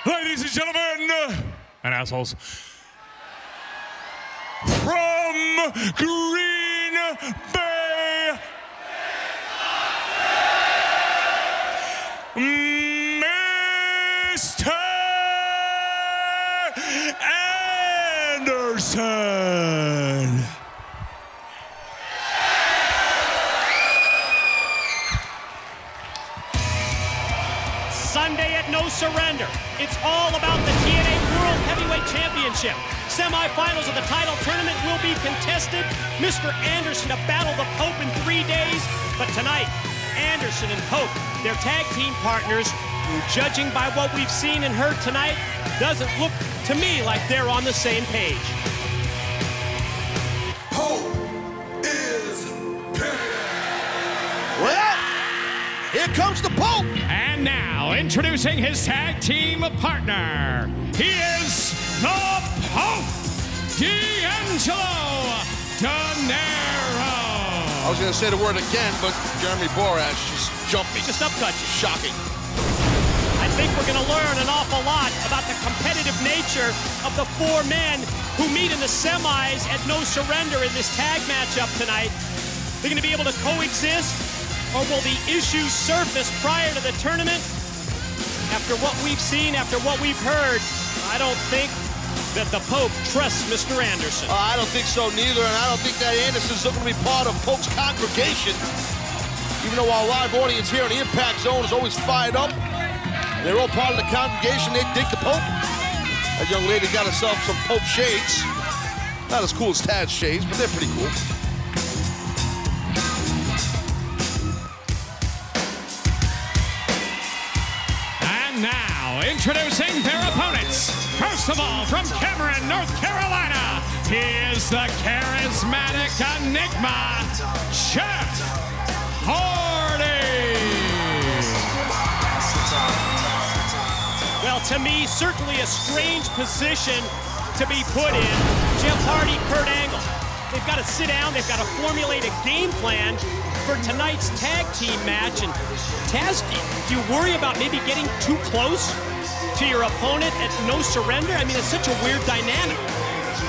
Ladies and gentlemen, and assholes, from Green Bay, Mr. Anderson. Sunday at No Surrender. It's all about the TNA World Heavyweight Championship. Semifinals of the title tournament will be contested. Mr. Anderson to battle the Pope in 3 days. But tonight, Anderson and Pope, their tag team partners, who, judging by what we've seen and heard tonight, doesn't look to me like they're on the same page. Pope is pimping. Well, here comes the Pope. And now, introducing his tag team partner, he is the Pope, D'Angelo Dinero. I was going to say the word again, but Jeremy Borash just jumped me. Just upcut you. Shocking. I think we're going to learn an awful lot about the competitive nature of the 4 men who meet in the semis at No Surrender in this tag matchup tonight. They're going to be able to coexist, or will the issues surface prior to the tournament? After what we've seen, after what we've heard, I don't think that the Pope trusts Mr. Anderson. I don't think so neither, and I don't think that Anderson's looking to be part of Pope's congregation. Even though our live audience here in the Impact Zone is always fired up, they're all part of the congregation. They dig the Pope. That young lady got herself some Pope shades. Not as cool as Tad's shades, but they're pretty cool. Now, introducing their opponents. First of all, from Cameron, North Carolina, he is the charismatic enigma, Jeff Hardy. Well, to me, certainly a strange position to be put in. Jeff Hardy, Kurt Angle. They've got to sit down, they've got to formulate a game plan for tonight's tag team match. And Taz, do you worry about maybe getting too close to your opponent at No Surrender? I mean, it's such a weird dynamic.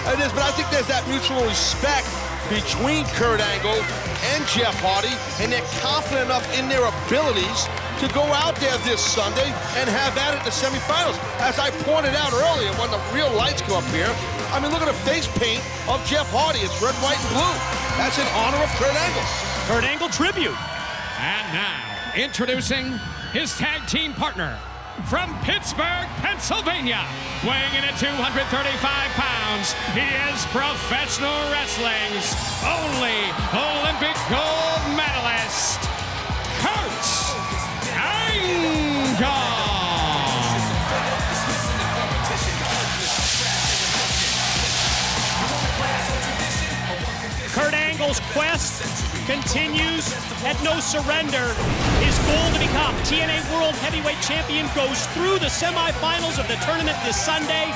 It is, but I think there's that mutual respect between Kurt Angle and Jeff Hardy, and they're confident enough in their abilities to go out there this Sunday and have at it in the semifinals. As I pointed out earlier, when the real lights come up here, I mean, look at the face paint of Jeff Hardy. It's red, white, and blue. That's in honor of Kurt Angle. Kurt Angle tribute. And now, introducing his tag team partner, from Pittsburgh, Pennsylvania, weighing in at 235 pounds, he is professional wrestling's only Olympic gold medalist, Kurt Angle. Kurt Angle's quest continues at No Surrender. His goal to become TNA World Heavyweight Champion goes through the semifinals of the tournament this Sunday,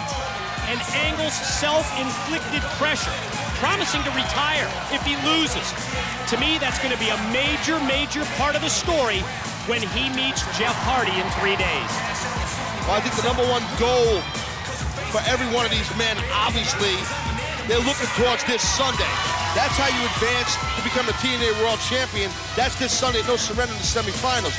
and Angle's self-inflicted pressure, promising to retire if he loses. To me, that's going to be a major, major part of the story when he meets Jeff Hardy in 3 days. Well, I think the #1 goal for every one of these men, obviously, they're looking towards this Sunday. That's how you advance to become the TNA World Champion. That's this Sunday, No Surrender in the semifinals.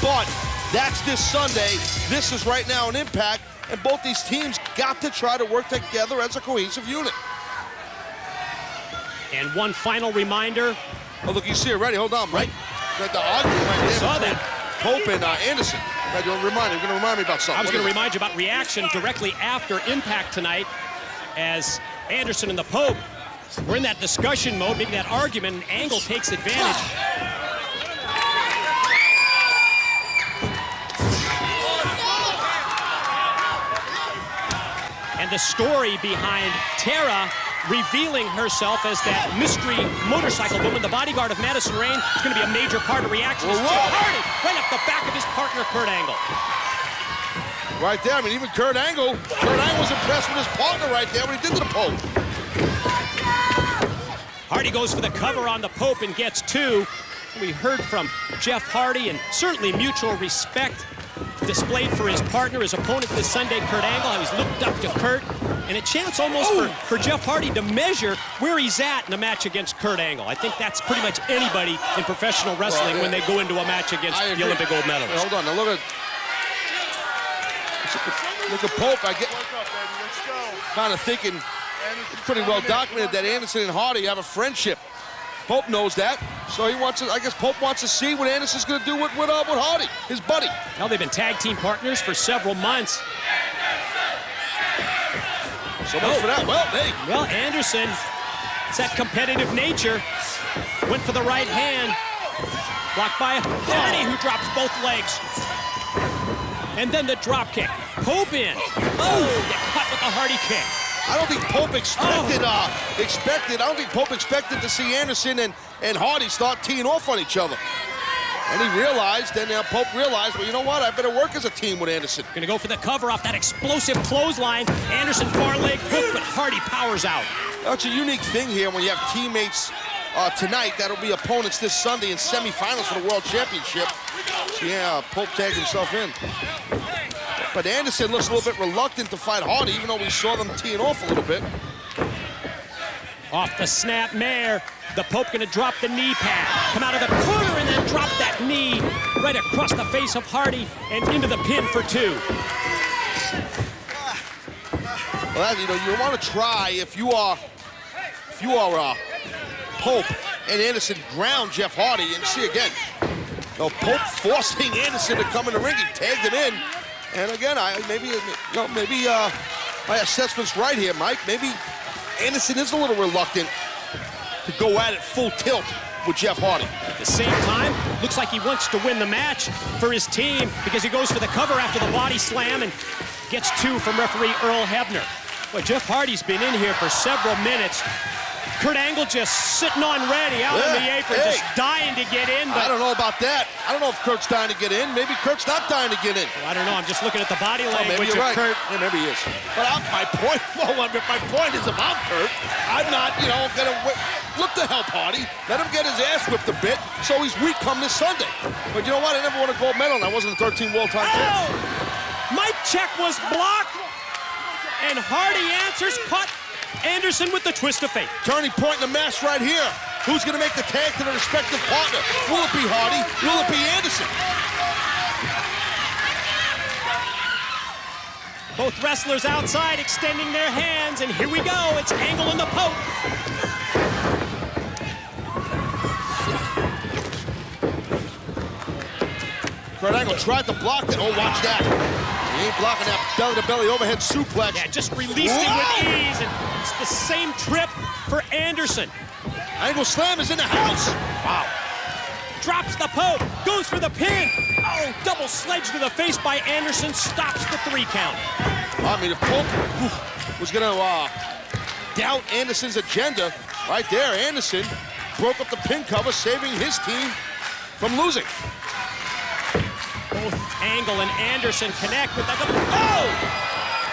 But that's this Sunday. This is right now an Impact, and both these teams got to try to work together as a cohesive unit. And one final reminder. Oh, look, you see it already. Hold on, right? The argument right there Saw between that. Pope and Anderson. You're going to remind me about something. I was going to remind you about reaction directly after Impact tonight, as Anderson and the Pope were in that discussion mode, maybe that argument, and Angle takes advantage. And the story behind Tara revealing herself as that mystery motorcycle woman, the bodyguard of Madison Rain, is going to be a major part of reaction. Jeff Hardy right up the back of his partner, Kurt Angle. Right there, I mean, even Kurt Angle was impressed with his partner right there, what he did to the Pope. Hardy goes for the cover on the Pope and gets 2. We heard from Jeff Hardy, and certainly mutual respect displayed for his partner, his opponent this Sunday, Kurt Angle, how he's looked up to Kurt, and a chance almost for Jeff Hardy to measure where he's at in a match against Kurt Angle. I think that's pretty much anybody in professional wrestling when they go into a match against the Olympic gold medalist. Hold on, now look at Pope. I get kind of thinking it's pretty well documented that Anderson and Hardy have a friendship. Pope knows that, so he wants to, I guess Pope wants to see what Anderson's going to do with Hardy, his buddy. Well, they've been tag team partners for several months. So much for that. Well, hey. Well, Anderson, it's that competitive nature. Went for the right hand. Blocked by Hardy, who drops both legs. And then the drop kick. Pope in. Oh, get cut with the Hardy kick. I don't think Pope expected, I don't think Pope expected to see Anderson and Hardy start teeing off on each other. And he realized, and Pope realized, well, you know what? I better work as a team with Anderson. Gonna go for the cover off that explosive clothesline. Anderson far leg hook, but Hardy powers out. That's a unique thing here when you have teammates tonight that'll be opponents this Sunday in semifinals for the World Championship. So yeah, Pope tagged himself in. But Anderson looks a little bit reluctant to fight Hardy, even though we saw them teeing off a little bit. Off the snap mare, the Pope gonna drop the knee pad, come out of the corner and then drop that knee right across the face of Hardy and into the pin for 2. Well, you know, you want to try if you are Pope and Anderson ground Jeff Hardy, and see again, Pope forcing Anderson to come in the ring. He tagged him in. And again, maybe my assessment's right here, Mike. Maybe Anderson is a little reluctant to go at it full tilt with Jeff Hardy. At the same time, looks like he wants to win the match for his team because he goes for the cover after the body slam and gets 2 from referee Earl Hebner. But Jeff Hardy's been in here for several minutes. Kurt Angle just sitting on ready out on the apron, just dying to get in. But I don't know about that. I don't know if Kurt's dying to get in. Maybe Kurt's not dying to get in. Well, I don't know. I'm just looking at the body language of right. Kurt. Yeah, maybe he is. But my point is about Kurt. I'm not, gonna look to help Hardy. Let him get his ass whipped a bit, so he's weak come this Sunday. But you know what? I never won a gold medal, and I wasn't a 13 world-time champ. Mike check was blocked, and Hardy answers, caught Anderson with the twist of fate. Turning point in the match right here. Who's going to make the tag to their respective partner? Will it be Hardy? Will it be Anderson? Both wrestlers outside extending their hands, and here we go. It's Angle and the Pope. Kurt Angle tried to block it. Oh, watch that. He ain't blocking that belly-to-belly overhead suplex. Yeah, just released it with ease, and it's the same trip for Anderson. Angle slam is in the house. Wow. Drops the Pope, goes for the pin. Oh, double sledge to the face by Anderson, stops the 3 count. I mean, if Pope was going to doubt Anderson's agenda, right there, Anderson broke up the pin cover, saving his team from losing. Both Angle and Anderson connect with that. Oh!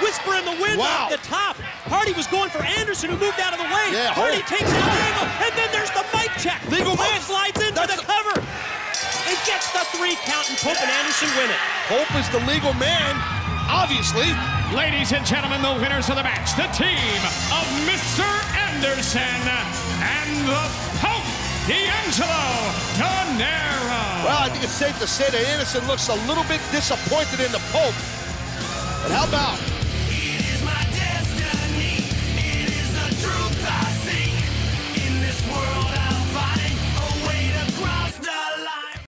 Whisper in the wind off the top. Hardy was going for Anderson, who moved out of the way. Yeah, Hardy takes out Angle, and then there's the mic check. Legal Pope slides into the cover and gets the 3 count, and Pope and Anderson win it. Pope is the legal man, obviously. Ladies and gentlemen, the winners of the match, the team of Mr. Anderson and the Pope, D'Angelo Donero. Well, I think it's safe to say that Anderson looks a little bit disappointed in the Pope. But how about